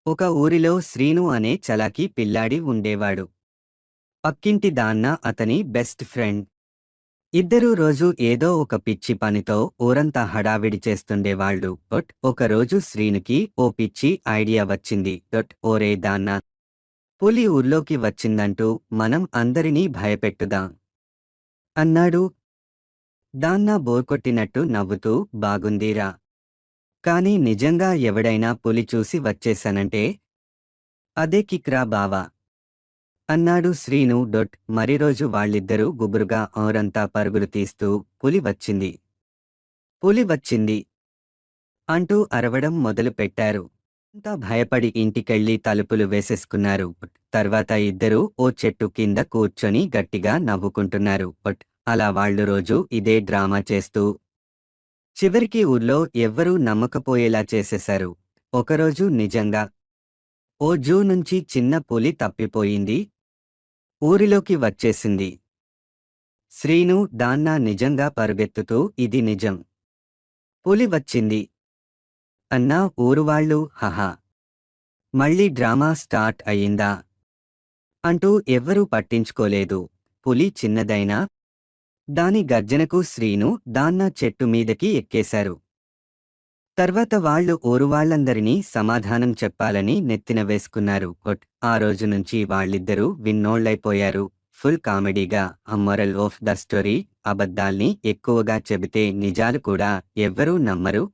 ఒక ఊరిలో శ్రీను అనే చలాకీ పిల్లాడి ఉండేవాడు. పక్కింటి దాన్న అతని బెస్ట్ ఫ్రెండ్. ఇద్దరూ రోజూ ఏదో ఒక పిచ్చి పనితో ఊరంతా హడావిడి చేస్తుండేవాళ్ళు. ఒకరోజు శ్రీనుకి ఓ పిచ్చి ఐడియా వచ్చింది. ఓరే దాన్నా, పులి ఊర్లోకి వచ్చిందంటూ మనం అందరినీ భయపెట్టుదాం అన్నాడు. దాన్నా బోర్కొట్టినట్టు నవ్వుతూ, బాగుందిరా, కానీ నిజంగా ఎవడైనా పులి చూసి వచ్చేశానంటే అదే కిక్రా బావా అన్నాడు శ్రీను. మరిరోజు వాళ్ళిద్దరూ గుబురుగా ఊరంతా పరుగులు తీస్తూ పులి వచ్చింది, పులి వచ్చింది అంటూ అరవడం మొదలుపెట్టారు. అంతా భయపడి ఇంటికెళ్ళి తలుపులు వేసేసుకున్నారు. తర్వాత ఇద్దరూ ఓ చెట్టు కింద కూర్చొని గట్టిగా నవ్వుకుంటున్నారు. అలా వాళ్ళు రోజూ ఇదే డ్రామా చేస్తూ చివరికి ఊర్లో ఎవ్వరూ నమ్మకపోయేలా చేసేశారు. ఒకరోజు నిజంగా ఓ జూ నుంచి చిన్న పులి తప్పిపోయింది, ఊరిలోకి వచ్చేసింది. శ్రీను, దాన్నా నిజంగా పరుగెత్తుతూ ఇది నిజం, పులి వచ్చింది అన్నా. ఊరువాళ్ళు హహా, మళ్ళీ డ్రామా స్టార్ట్ అయిందా అంటూ ఎవ్వరూ పట్టించుకోలేదు. పులి చిన్నదైనా దాని గర్జనకు శ్రీను, దాన్నా చెట్టు మీదకి ఎక్కేశారు. తర్వాత వాళ్ళు ఊరువాళ్లందరినీ సమాధానం చెప్పాలని నెత్తిన వేసుకున్నారు. ఆ రోజు నుంచి వాళ్ళిద్దరూ విన్నోళ్లైపోయారు. ఫుల్ కామెడీగా. మొరల్ ఆఫ్ ద స్టోరీ, అబద్ధాల్ని ఎక్కువగా చెబితే నిజాలు కూడా ఎవ్వరూ నమ్మరు.